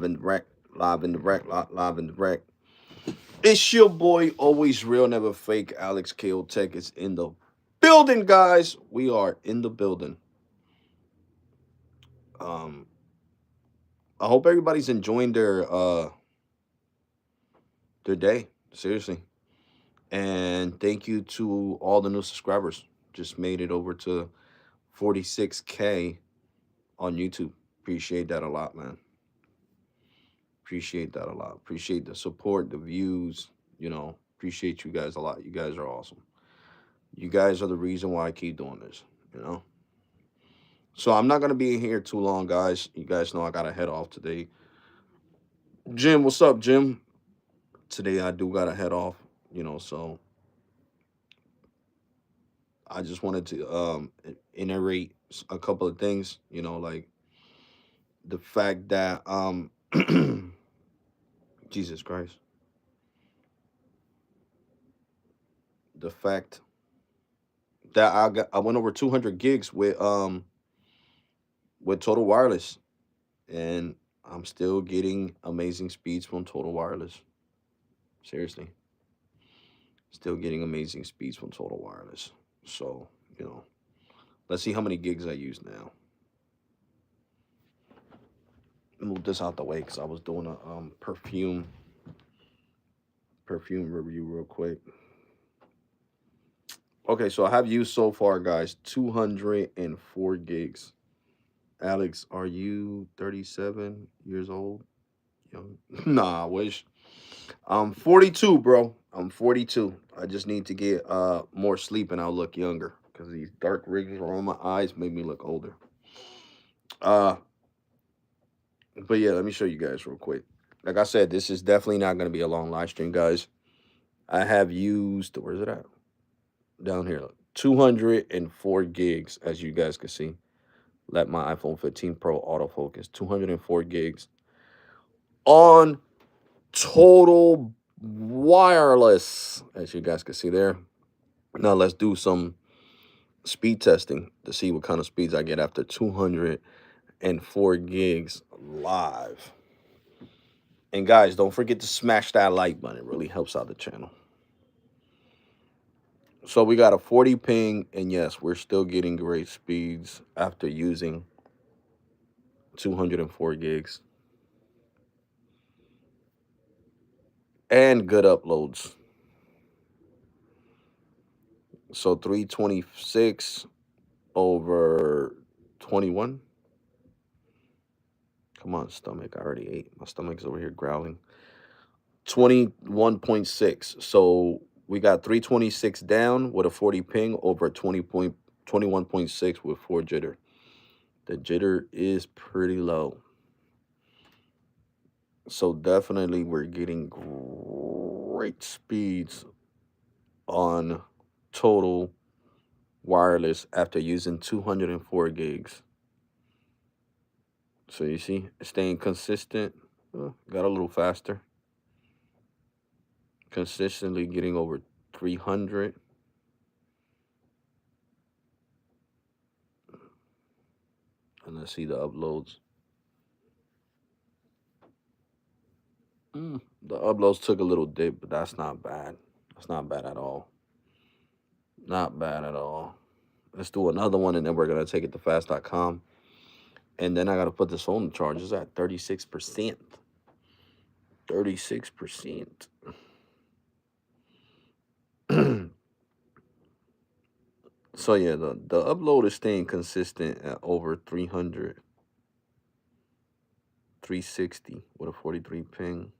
and direct, live and direct, live and direct. It's your boy, always real, never fake. Alex KoTEch is in the building, guys. We are in the building. Um, I hope everybody's enjoying their day. Seriously, and thank you to all the new subscribers. Just made it over to 46K on YouTube. Appreciate that a lot, man. Appreciate that a lot. Appreciate the support, the views. Appreciate you guys a lot. You guys are awesome. You guys are the reason why I keep doing this, you know? So I'm not going to be in here too long, guys. You guys know I got to head off today. Jim, what's up, Jim? Today I do got to head off, so I just wanted to iterate a couple of things, like the fact that, Jesus Christ, the fact that I went over 200 gigs with Total Wireless, and I'm still getting amazing speeds from Total Wireless. Seriously, still getting amazing speeds from Total Wireless. So, you know, let's see how many gigs I use now. Move this out the way because I was doing a perfume review real quick. Okay, so I have used so far, guys, 204 gigs. Alex, are you 37 years old? Young? Nah, I wish. I'm 42, bro. I'm 42. I just need to get more sleep and I'll look younger because these dark rings around my eyes make me look older. Uh, but yeah, let me show you guys real quick. Like I said, this is definitely not going to be a long live stream, guys. I have used, where's it at? Down here, 204 gigs, as you guys can see. Let my iPhone 15 Pro autofocus, 204 gigs on total wireless, as you guys can see there. Now let's do some speed testing to see what kind of speeds I get after 204 gigs live. And guys, don't forget to smash that like button. It really helps out the channel. So we got a 40 ping, and yes, we're still getting great speeds after using 204 gigs. And good uploads. So 326 over 21. Come on, stomach. I already ate. My stomach's over here growling. 21.6. So we got 326 down with a 40 ping over 21.6 with 4 jitter. The jitter is pretty low. So definitely we're getting great speeds on total wireless after using 204 gigs. So you see, staying consistent, got a little faster. Consistently getting over 300. And let's see the uploads. The uploads took a little dip, but that's not bad. That's not bad at all. Not bad at all. Let's do another one, and then we're going to take it to fast.com. And then I got to put this phone charges at 36%. 36%. So yeah, the upload is staying consistent at over 300. 360 with a 43 ping.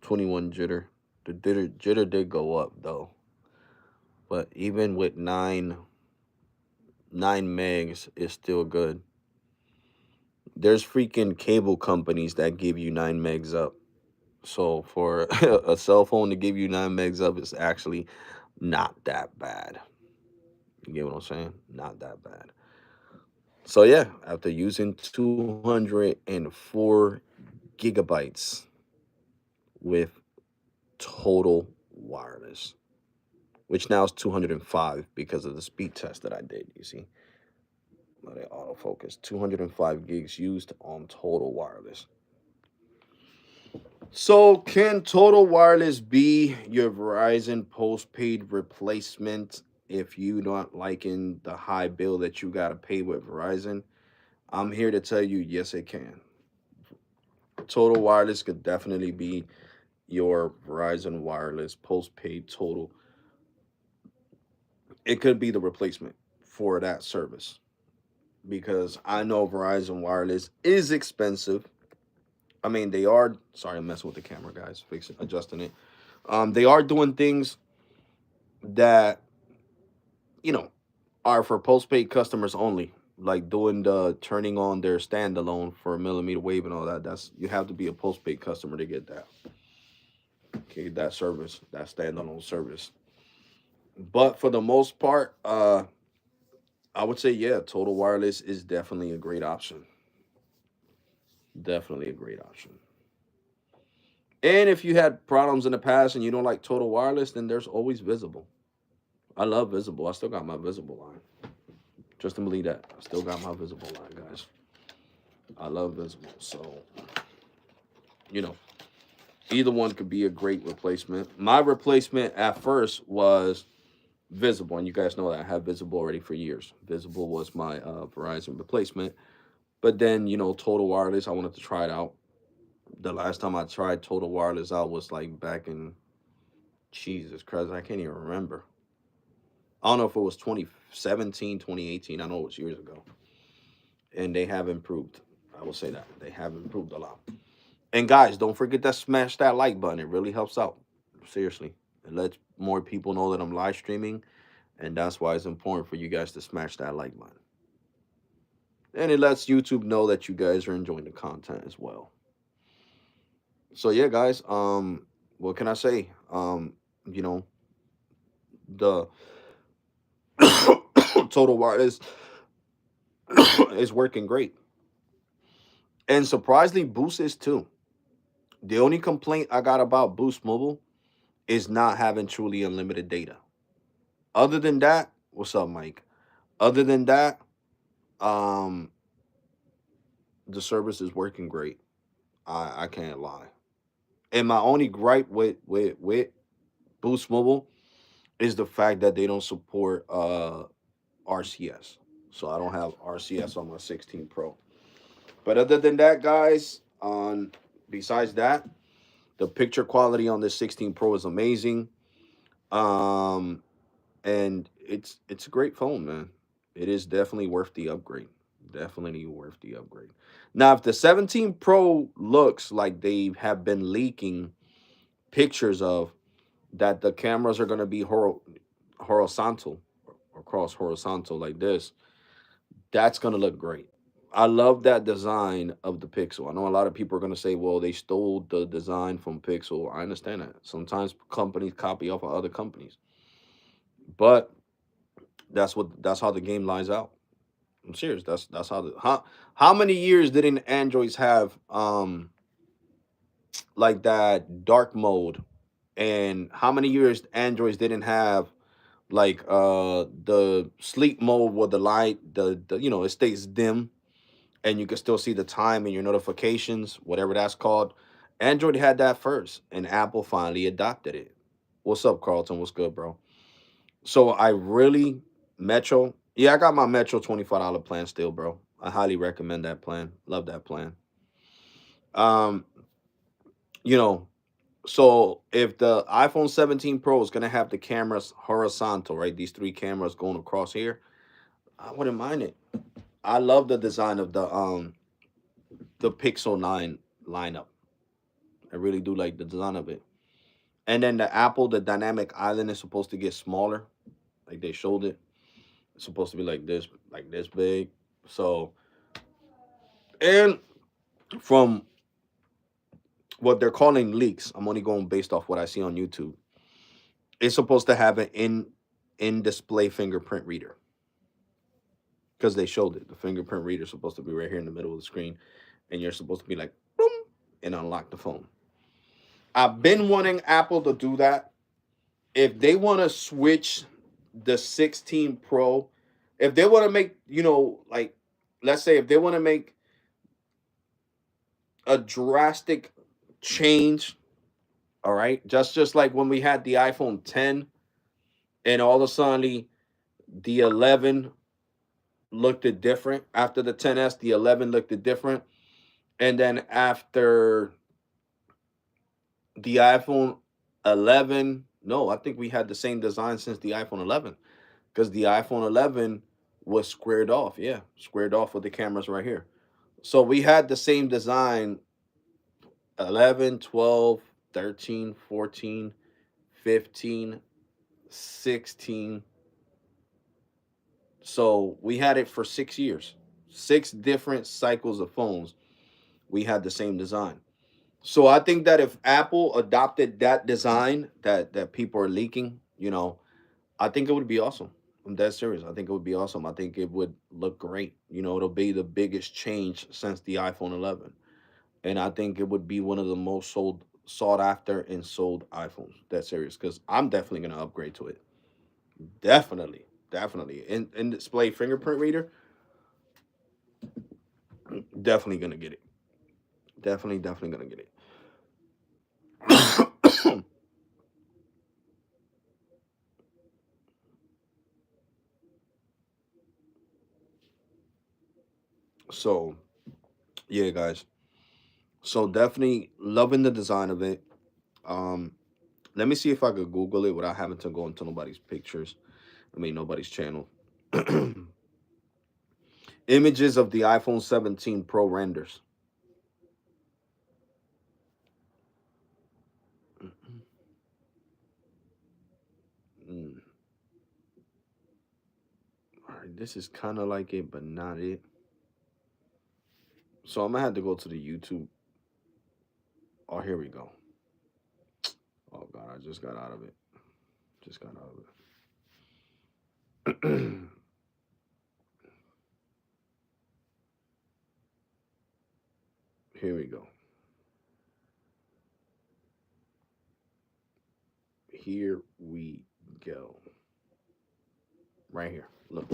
21 jitter. The jitter did go up though. But even with 9 megs is still good. There's freaking cable companies that give you 9 megs up. So for a cell phone to give you 9 megs up is actually not that bad. You get what I'm saying? Not that bad. So yeah, after using 204 gigabytes with total wireless, which now is 205 because of the speed test that I did, you see. Let it autofocus. 205 gigs used on total wireless. So, can Total Wireless be your Verizon postpaid replacement if you not liking the high bill that you got to pay with Verizon? I'm here to tell you, yes, it can. Total Wireless could definitely be your Verizon Wireless postpaid total. It could be the replacement for that service because I know Verizon Wireless is expensive. I mean, they are. Sorry, I'm messing with the camera, guys. Fixing, adjusting it. They are doing things that you know are for postpaid customers only, like doing the turning on their standalone for millimeter wave and all that. That's you have to be a postpaid customer to get that. Okay, that service, that standalone service. But for the most part, I would say yeah, Total Wireless is definitely a great option. Definitely a great option. And if you had problems in the past and you don't like Total Wireless, then there's always Visible. I love Visible. I still got my Visible line. Just to believe that, I still got my Visible line, guys. I love Visible. So, you know, either one could be a great replacement. My replacement at first was Visible, and you guys know that I have Visible already for years. Visible was my Verizon replacement. But then, Total Wireless, I wanted to try it out. The last time I tried Total Wireless out was like back in Jesus Christ, I can't even remember. I don't know if it was 2017, 2018. I know it was years ago. And they have improved. I will say that. They have improved a lot. And guys, don't forget to smash that like button. It really helps out. Seriously. It lets more people know that I'm live streaming. And that's why it's important for you guys to smash that like button. And it lets YouTube know that you guys are enjoying the content as well. So yeah, guys, what can I say? You know, the Total Wireless is working great. And surprisingly, Boost is too. The only complaint I got about Boost Mobile is not having truly unlimited data. Other than that, what's up, Mike? Other than that, um, the service is working great. I can't lie. And my only gripe with Boost Mobile is the fact that they don't support RCS. So I don't have RCS on my 16 Pro. But other than that, guys, on besides that, the picture quality on this 16 Pro is amazing. Um, and it's a great phone, man. It is definitely worth the upgrade. Definitely worth the upgrade. Now, if the 17 Pro looks like they have been leaking pictures of that the cameras are going to be horizontal or cross horizontal like this, that's going to look great. I love that design of the Pixel. I know a lot of people are going to say, well, they stole the design from Pixel. I understand that. Sometimes companies copy off of other companies. But that's how the game lies out. I'm serious. That's how many years didn't Androids have like that dark mode, and how many years Androids didn't have like the sleep mode where the light the it stays dim and you can still see the time and your notifications, whatever that's called. Android had that first, and Apple finally adopted it. What's up, Carlton? What's good, bro? So I really Metro. Yeah, I got my Metro $25 plan still, bro. I highly recommend that plan. Love that plan. Um, you know, so if the iPhone 17 Pro is gonna have the cameras horizontal, right? These three cameras going across here, I wouldn't mind it. I love the design of the Pixel 9 lineup. I really do like the design of it. And then the Apple, the dynamic island is supposed to get smaller, like they showed it. It's supposed to be like this big. So, and from what they're calling leaks, I'm only going based off what I see on YouTube. It's supposed to have an in display fingerprint reader because they showed it. The fingerprint reader is supposed to be right here in the middle of the screen, and you're supposed to be like boom and unlock the phone. I've been wanting Apple to do that. If they want to switch the 16 Pro, if they want to make, like, let's say if they want to make a drastic change. All right, just like when we had the iPhone 10, and all of a sudden the 11 looked it different. After the 10s, the 11 looked it different, and then after the iPhone 11, no, I think we had the same design since the iPhone 11, because the iPhone 11 was squared off. Yeah, squared off with the cameras right here. So we had the same design 11, 12, 13, 14, 15, 16. So we had it for 6 years, 6 different cycles of phones. We had the same design. So I think that if Apple adopted that design that people are leaking, I think it would be awesome. I'm dead serious. I think it would be awesome. I think it would look great. It'll be the biggest change since the iPhone 11, and I think it would be one of the most sought after and sold iPhones. Dead serious, because I'm definitely gonna upgrade to it. Definitely, definitely. In display fingerprint reader, definitely gonna get it. Definitely, definitely gonna get it. So yeah, guys. So definitely loving the design of it. Um, Let me see if I could Google it without having to go into nobody's pictures. I mean, nobody's channel. Images of the iPhone 17 Pro renders. Mm. All right, this is kind of like it, but not it. So I'm gonna have to go to the YouTube. Oh, here we go. Oh God, I just got out of it. Just got out of it. Here we go. Here we go. Right here. Look.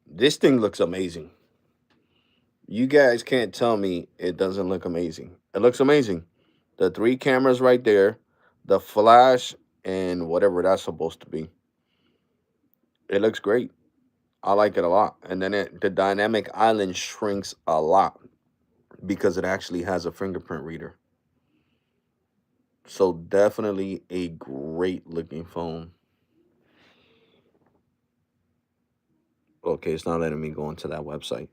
This thing looks amazing. You guys can't tell me it doesn't look amazing. It looks amazing. The three cameras right there, the flash, and whatever that's supposed to be. It looks great. I like it a lot. And then the dynamic island shrinks a lot because it actually has a fingerprint reader. So definitely a great looking phone. Okay, it's not letting me go into that website.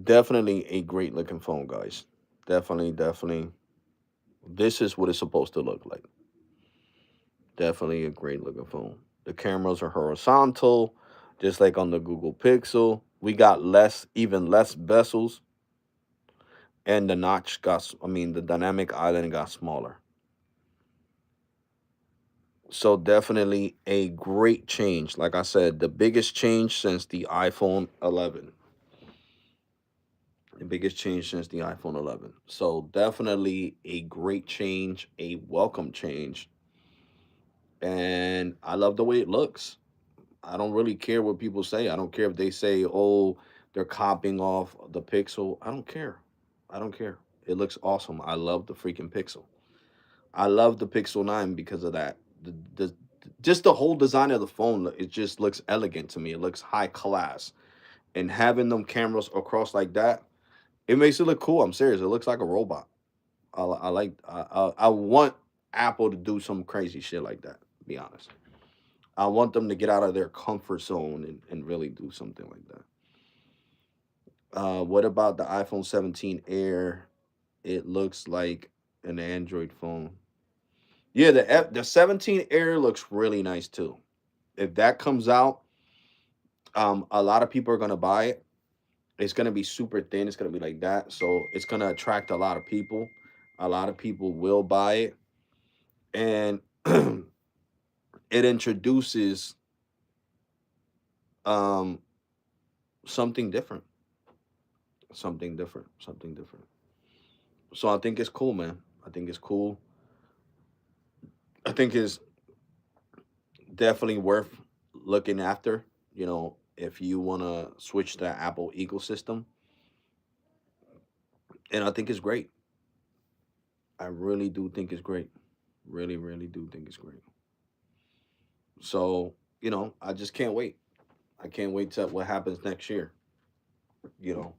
Definitely a great looking phone, guys. Definitely, definitely. This is what it's supposed to look like. Definitely a great looking phone. The cameras are horizontal, just like on the Google Pixel. We got even less bezels, and the notch got, I mean, the dynamic island got smaller. So definitely a great change. Like I said, the biggest change since the iPhone 11. The biggest change since the iPhone 11. So definitely a great change, a welcome change, and I love the way it looks. I don't really care what people say. I don't care if they say, "Oh, they're copying off the Pixel." I don't care. I don't care. It looks awesome. I love the freaking Pixel. I love the Pixel 9 because of that. The just the whole design of the phone, it just looks elegant to me. It looks high class. And having them cameras across like that, it makes it look cool. I'm serious. It looks like a robot. I like I want Apple to do some crazy shit like that, to be honest. I want them to get out of their comfort zone and really do something like that. What about the iPhone 17 Air? It looks like an Android phone. Yeah, the 17 Air looks really nice too. If that comes out, a lot of people are gonna buy it. It's gonna be super thin. It's gonna be like that, so it's gonna attract a lot of people. A lot of people will buy it, and it introduces um something different, something different, something different. So I think it's cool, man. I think it's cool. I think it's definitely worth looking after. If you want to switch to Apple ecosystem, And I think it's great. I really do think it's great. Really, really do think it's great. So, I just can't wait. I can't wait to what happens next year. You know,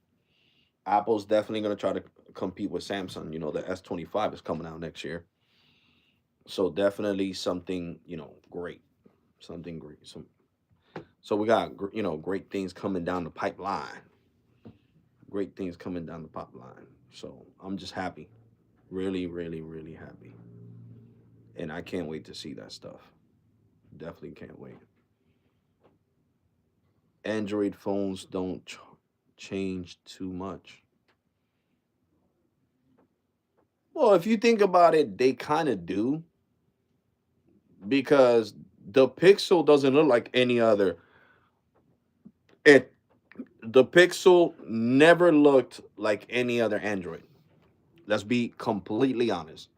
Apple's definitely going to try to compete with Samsung. The S25 is coming out next year. So definitely something, great. Something great. So we got, great things coming down the pipeline. Great things coming down the pipeline. So I'm just happy. Really, really, really happy. And I can't wait to see that stuff. Definitely can't wait. Android phones don't change too much. Well, if you think about it, they kind of do because the Pixel doesn't look like any other. It The Pixel never looked like any other Android. Let's be completely honest.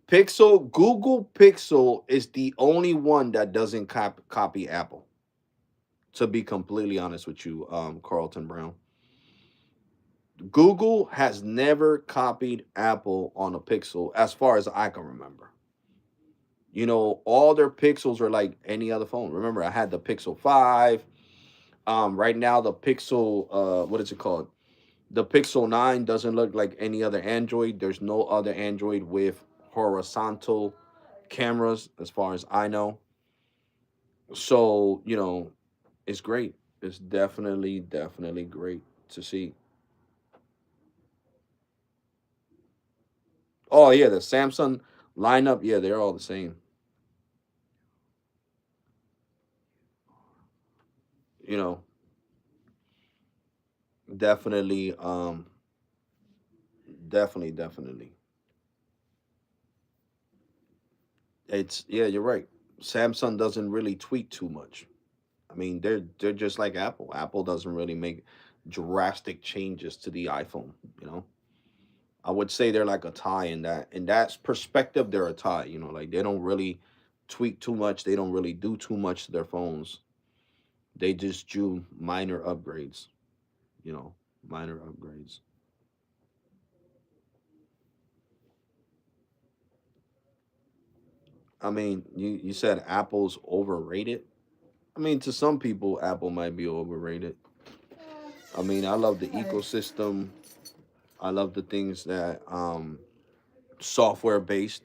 Google Pixel is the only one that doesn't copy Apple. To be completely honest with you, Carlton Brown, Google has never copied Apple on a Pixel as far as I can remember. All their Pixels are like any other phone. Remember, I had the Pixel 5. Right now, the Pixel, what is it called? The Pixel 9 doesn't look like any other Android. There's no other Android with horizontal cameras, as far as I know. So, it's great. It's definitely, definitely great to see. Oh, yeah, the Samsung lineup, yeah, they're all the same. You know, definitely, definitely, definitely. Yeah, you're right. Samsung doesn't really tweak too much. I mean, they're just like Apple. Apple doesn't really make drastic changes to the iPhone. You know, I would say they're like a tie in that perspective. They're a tie. Like they don't really tweak too much. They don't really do too much to their phones. They just do minor upgrades. You know, minor upgrades. I mean, you said Apple's overrated. I mean, to some people, Apple might be overrated. I mean, I love the ecosystem. I love the things that software based.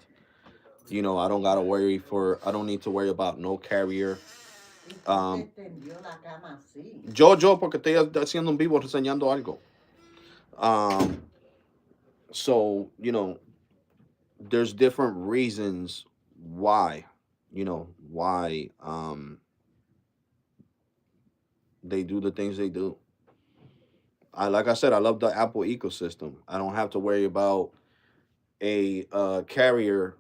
I don't need to worry about no carrier. Um, porque estoy haciendo un vivo reseñando algo. Um, so, there's different reasons why, they do the things they do. Like I said, I love the Apple ecosystem. I don't have to worry about a carrier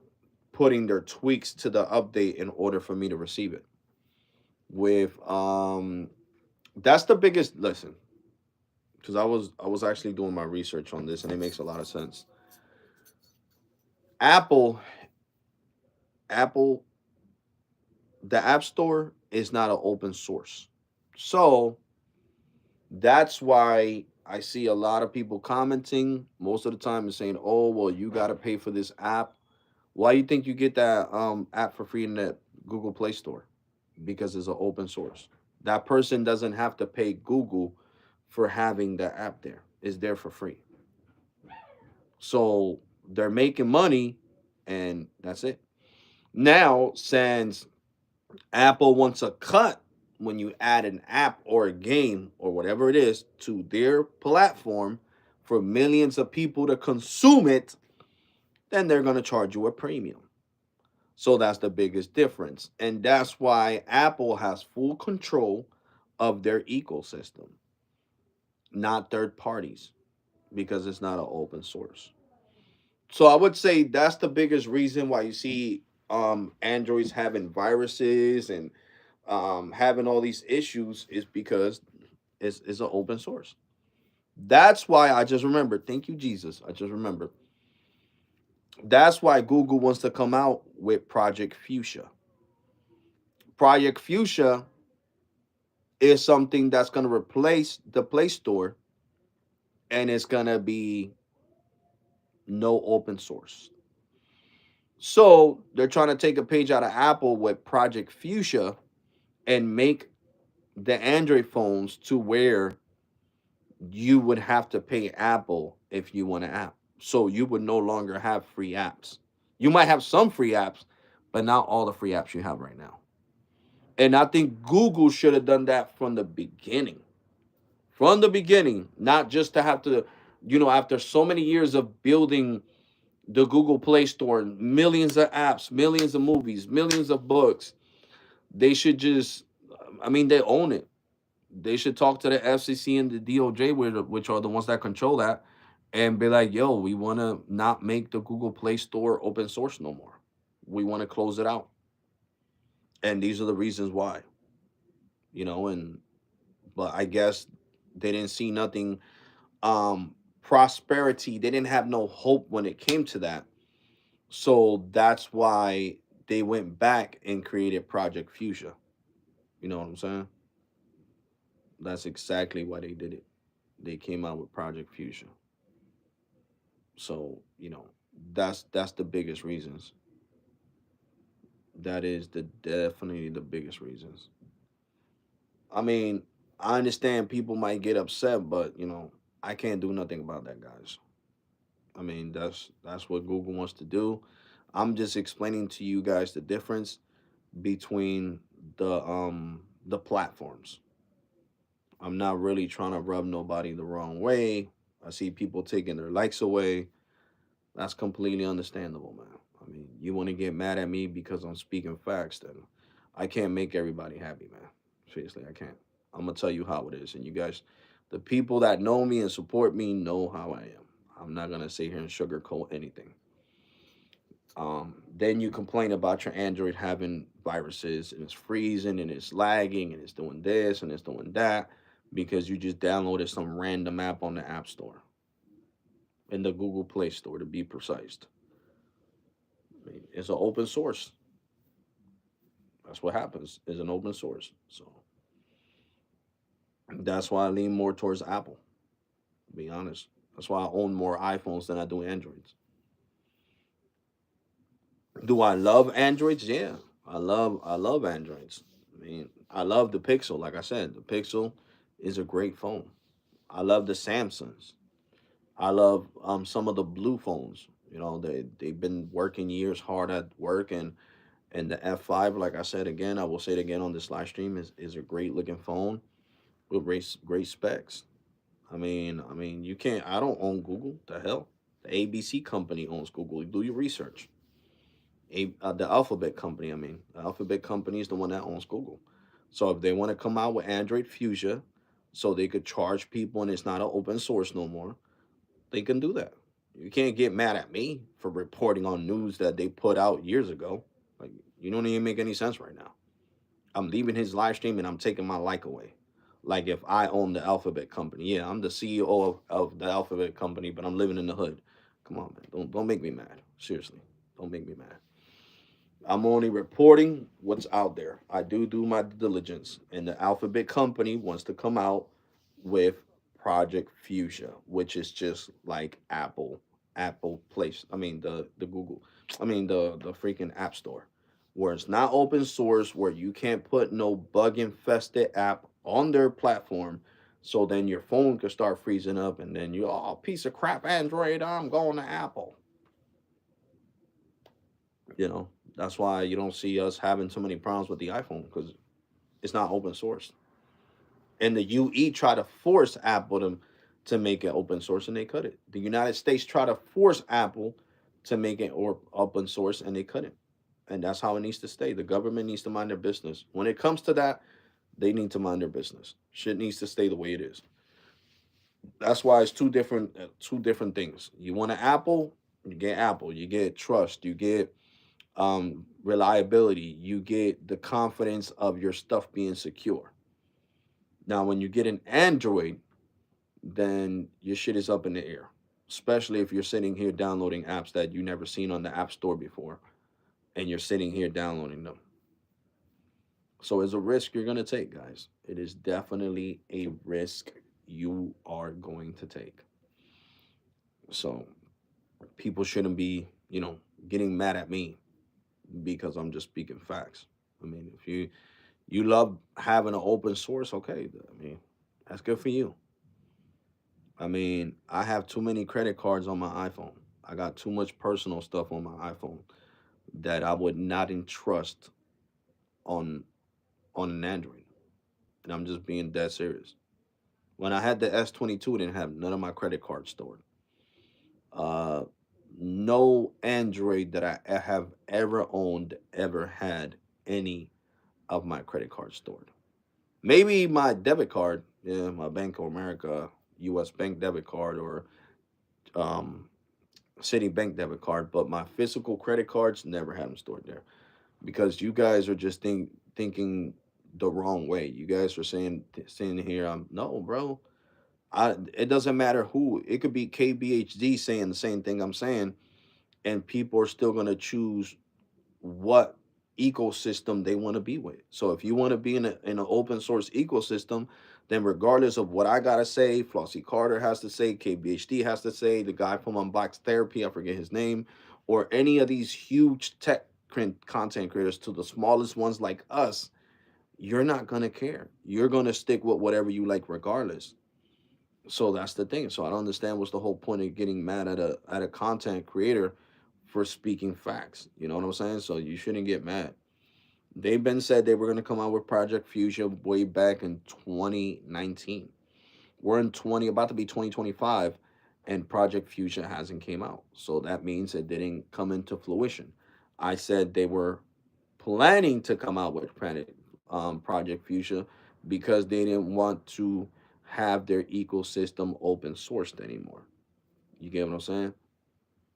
putting their tweaks to the update in order for me to receive it. With That's the biggest listen, because I was actually doing my research on this and it makes a lot of sense. Apple Apple the App Store is not an open source. So that's why I see a lot of people commenting most of the time and saying, "Oh, well, you got to pay for this app." Why do you think you get that app for free in the Google Play Store? Because it's an open source. That person doesn't have to pay Google for having the app there. It's there for free. So they're making money and that's it. Now, since Apple wants a cut when you add an app or a game or whatever it is to their platform for millions of people to consume it, then they're going to charge you a premium. So that's the biggest difference. And that's why Apple has full control of their ecosystem, not third parties, because it's not an open source. So I would say that's the biggest reason why you see Androids having viruses and having all these issues is because it's an open source. That's why I just remembered. Thank you, Jesus. I just remembered. That's why Google wants to come out with Project Fuchsia. Project Fuchsia is something that's going to replace the Play Store and it's gonna be no open source. So they're trying to take a page out of Apple with Project Fuchsia and make the Android phones to where you would have to pay Apple if you want an app. So you would no longer have free apps. You might have some free apps, but not all the free apps you have right now. And I think Google should have done that from the beginning. From the beginning, not just to have to, after so many years of building the Google Play Store, millions of apps, millions of movies, millions of books, they should just, I mean, they own it. They should talk to the FCC and the DOJ, which are the ones that control that, and be like, yo, we want to not make the Google Play Store open source no more. We want to close it out. And these are the reasons why, and but I guess they didn't see nothing prosperity. They didn't have no hope when it came to that. So that's why they went back and created Project Fuchsia. You know what I'm saying? That's exactly why they did it. They came out with Project Fuchsia. So, that's the biggest reasons. That is the definitely the biggest reasons. I mean, I understand people might get upset, but I can't do nothing about that, guys. I mean, that's what Google wants to do. I'm just explaining to you guys the difference between the platforms. I'm not really trying to rub nobody the wrong way. I see people taking their likes away. That's completely understandable, man. I mean, you want to get mad at me because I'm speaking facts, then I can't make everybody happy, man. Seriously, I can't. I'm gonna tell you how it is, and you guys, the people that know me and support me, know how I am. I'm not gonna sit here and sugarcoat anything. Then you complain about your Android having viruses and it's freezing and it's lagging and it's doing this and it's doing that because you just downloaded some random app on the App Store, in the Google Play Store to be precise. I mean, it's an open source. That's what happens. Is an open source. So that's why I lean more towards Apple. To be honest, that's why I own more iPhones than I do Androids. Do I love Androids? Yeah, I love Androids. I mean, I love the Pixel. Like I said, the Pixel is a great phone. I love the Samsungs. I love some of the blue phones. They've been working years hard at work, and the F5. Like I said again, I will say it again on this live stream, is a great looking phone with great specs. I mean, you can't. I don't own Google. The hell, the ABC company owns Google. Do your research. The Alphabet company. I mean, the Alphabet company is the one that owns Google. So if they want to come out with Android Fuchsia, so they could charge people and it's not an open source no more, they can do that. You can't get mad at me for reporting on news that they put out years ago. Like, you don't even make any sense right now. I'm leaving his live stream and I'm taking my like away. Like if I own the Alphabet company. Yeah, I'm the CEO of the Alphabet company, but I'm living in the hood. Come on, man. Don't make me mad. Seriously. Don't make me mad. I'm only reporting what's out there. I do my diligence, and the Alphabet company wants to come out with Project Fuchsia, which is just like Apple Place. I mean the Google. I mean the freaking App Store, where it's not open source, where you can't put no bug infested app on their platform. So then your phone could start freezing up, and then you, oh, piece of crap Android. I'm going to Apple. You know, that's why you don't see us having so many problems with the iPhone because it's not open source. And the UE try to force Apple to make it open source and they couldn't. The United States try to force Apple to make it or open source and they couldn't. And that's how it needs to stay. The government needs to mind their business. When it comes to that, they need to mind their business. Shit needs to stay the way it is. That's why it's two different things. You want an Apple, you get Apple. You get trust. You get reliability. You get the confidence of your stuff being secure. Now, when you get an Android, then your shit is up in the air, especially if you're sitting here downloading apps that you never seen on the App Store before, and you're sitting here downloading them. So it's a risk you're gonna take, guys. It is definitely a risk you are going to take. So people shouldn't be, getting mad at me because I'm just speaking facts. I mean, if you love having an open source, okay. I mean, that's good for you. I mean, I have too many credit cards on my iPhone. I got too much personal stuff on my iPhone that I would not entrust on an Android. And I'm just being dead serious. When I had the S22, it didn't have none of my credit cards stored. Uh, no Android that I have ever owned ever had any of my credit cards stored. Maybe my debit card, yeah, my Bank of America, U.S. Bank debit card, or um, Citibank debit card, but my physical credit cards never had them stored there because you guys are just thinking the wrong way. You guys are saying here, no, bro. It doesn't matter who. It could be KBHD saying the same thing I'm saying, and people are still gonna choose what ecosystem they want to be with. So if you want to be in an open source ecosystem, then regardless of what I gotta say, Flossie Carter has to say, KBHD has to say, the guy from Unbox Therapy, I forget his name, or any of these huge tech content creators to the smallest ones like us, you're not gonna care. You're gonna stick with whatever you like regardless. So that's the thing. So I don't understand what's the whole point of getting mad at a content creator for speaking facts. You know what I'm saying? So you shouldn't get mad. They've been said they were gonna come out with Project Fusion way back in 2019. We're in about to be 2025, and Project Fusion hasn't came out. So that means it didn't come into fruition. I said they were planning to come out with Project Fuchsia because they didn't want to have their ecosystem open sourced anymore. You get what I'm saying?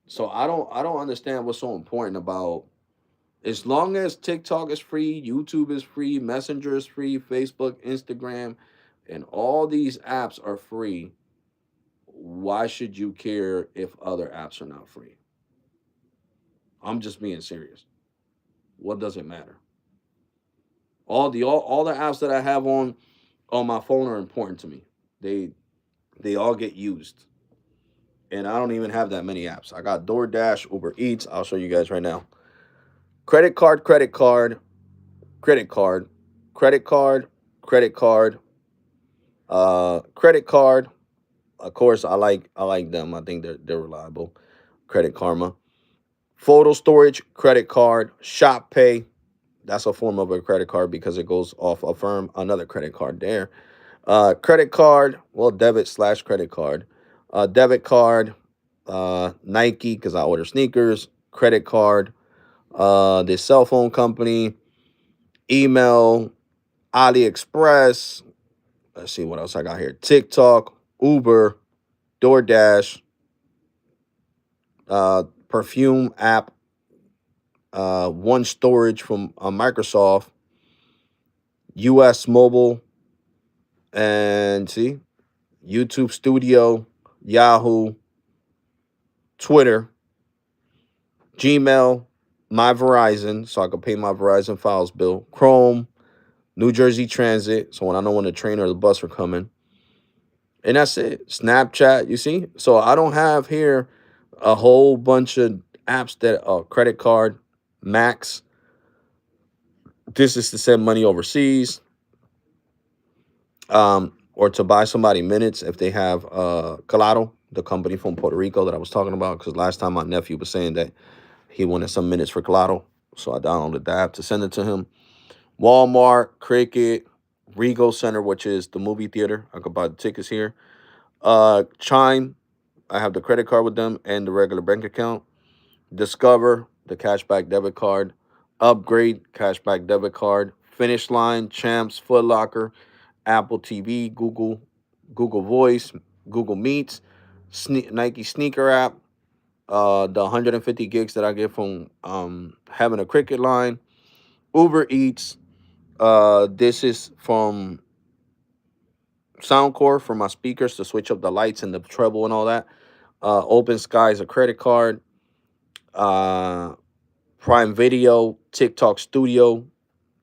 So I don't understand what's so important about, as long as TikTok is free, YouTube is free, Messenger is free, Facebook, Instagram, and all these apps are free. Why should you care if other apps are not free? I'm just being serious. What does it matter? All the apps that I have on my phone are important to me. They they all get used. And I don't even have that many apps. I got DoorDash, Uber Eats. I'll show you guys right now. Credit card, credit card, credit card, credit card, credit card, credit card. Of course, I like them. I think they're reliable. Credit Karma. Photo storage, credit card, Shop Pay. That's a form of a credit card because it goes off Affirm, another credit card there. Credit card, well, debit slash credit card. Debit card, Nike, because I order sneakers. Credit card, the cell phone company. Email, AliExpress. Let's see what else I got here. TikTok, Uber, DoorDash, perfume app, One Storage from Microsoft, US Mobile, and see, YouTube Studio, Yahoo, Twitter, Gmail, my Verizon, so I can pay my Verizon Files bill, Chrome, New Jersey Transit, so when I know when the train or the bus are coming, and that's it. Snapchat, you see? So I don't have here a whole bunch of apps that credit card, Max. This is to send money overseas, or to buy somebody minutes if they have Claro, the company from Puerto Rico that I was talking about. Because last time my nephew was saying that he wanted some minutes for Claro, so I downloaded the app to send it to him. Walmart, Cricket, Regal Center, which is the movie theater. I could buy the tickets here. Chime, I have the credit card with them and the regular bank account. Discover, the cashback debit card. Upgrade, cashback debit card. Finish Line, Champs, Foot Locker, Apple TV, Google Voice, Google Meets, Nike sneaker app. The 150 gigs that I get from having a Cricket line. Uber Eats. This is from Soundcore for my speakers to switch up the lights and the treble and all that. Open Sky is a credit card. Uh, Prime Video, TikTok Studio.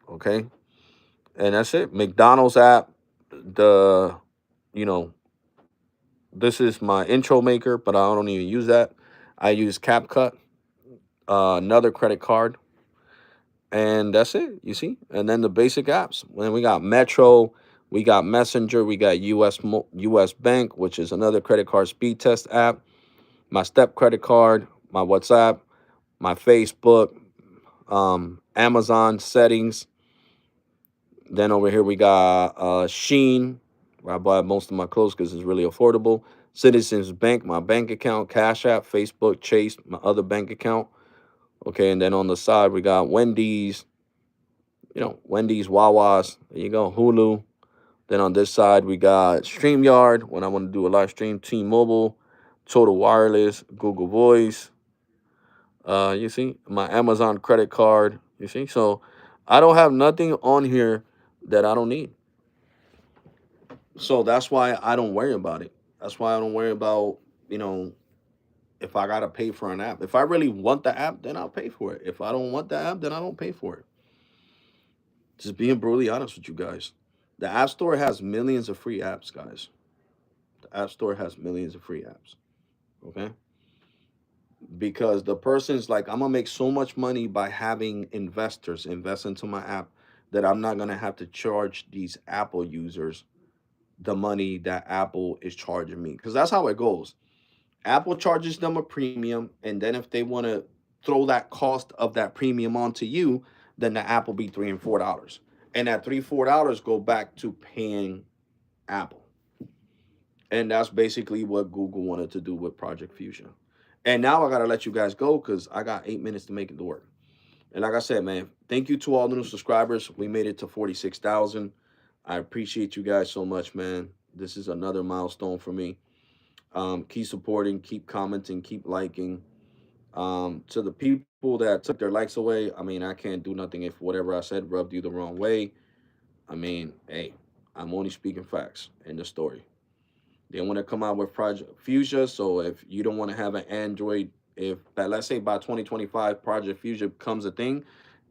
Okay, and that's it. McDonald's app, the you know This is my intro maker, but I don't even use that. I use CapCut, another credit card, and that's it. You see, and then the basic apps. When we got Metro, we got Messenger, we got US Bank, which is another credit card speed test app. My Step credit card, my WhatsApp, my Facebook, Amazon settings. Then over here we got Sheen, where I buy most of my clothes because it's really affordable. Citizens Bank, my bank account. Cash App, Facebook, Chase, my other bank account. Okay, and then on the side we got Wendy's, Wendy's, Wawa's. There you go, Hulu. Then on this side we got StreamYard when I want to do a live stream. T-Mobile, Total Wireless, Google Voice. You see my Amazon credit card. You see, so I don't have nothing on here that I don't need. So that's why I don't worry about it. That's why I don't worry about, you know, if I gotta pay for an app. If I really want the app, then I'll pay for it. If I don't want the app, then I don't pay for it. Just being brutally honest with you guys. The App Store has millions of free apps, guys. The App Store has millions of free apps. Okay? Because the person's like, I'm gonna make so much money by having investors invest into my app that I'm not gonna have to charge these Apple users the money that Apple is charging me. Because that's how it goes. Apple charges them a premium, and then if they want to throw that cost of that premium onto you, then the app will be $3 and $4, and that $3 $4 go back to paying Apple, and that's basically what Google wanted to do with Project Fusion. And now I gotta let you guys go because I got 8 minutes to make it to work. And like I said, man, thank you to all the new subscribers. We made it to 46,000. I appreciate you guys so much, man. This is another milestone for me. Keep supporting, keep commenting, keep liking. To the people that took their likes away, I mean, I can't do nothing if whatever I said rubbed you the wrong way. I mean, hey, I'm only speaking facts in the story. They want to come out with Project Fuchsia, so if you don't want to have an Android, if let's say by 2025 Project Fuchsia becomes a thing,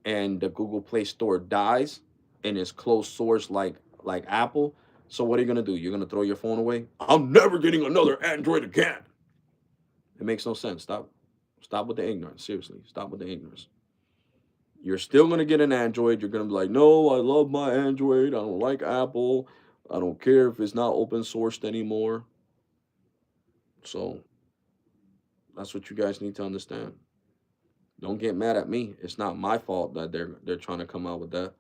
and the Google Play Store dies, and it's closed source like Apple, so what are you gonna do? You're gonna throw your phone away? I'm never getting another Android again. It makes no sense. Stop with the ignorance. Seriously, stop with the ignorance. You're still gonna get an Android. You're gonna be like, no, I love my Android. I don't like Apple. I don't care if it's not open sourced anymore. So that's what you guys need to understand. Don't get mad at me. It's not my fault that they're trying to come out with that.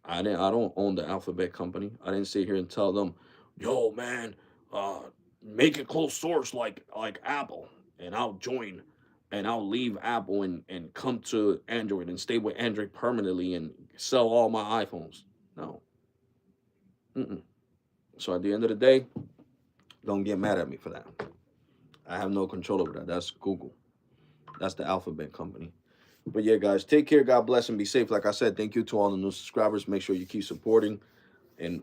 I don't own the Alphabet company. I didn't sit here and tell them, yo man, uh, make it closed source like Apple, and I'll join, and I'll leave Apple and come to Android and stay with Android permanently and sell all my iPhones. No. Mm-mm. So at the end of the day, don't get mad at me for that. I have no control over that. That's Google. That's the Alphabet company. But yeah, guys, take care. God bless and be safe. Like I said, thank you to all the new subscribers. Make sure you keep supporting. And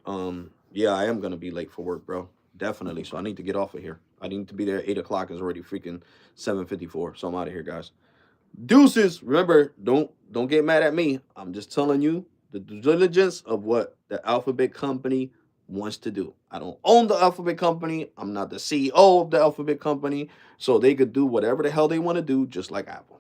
yeah, I am gonna be late for work, bro. Definitely. So I need to get off of here. I need to be there at 8 o'clock. It's already freaking 7:54. So I'm out of here, guys. Deuces. Remember, don't get mad at me. I'm just telling you the due diligence of what the Alphabet company wants to do. I don't own the Alphabet company. I'm not the CEO of the Alphabet company. So they could do whatever the hell they want to do, just like Apple.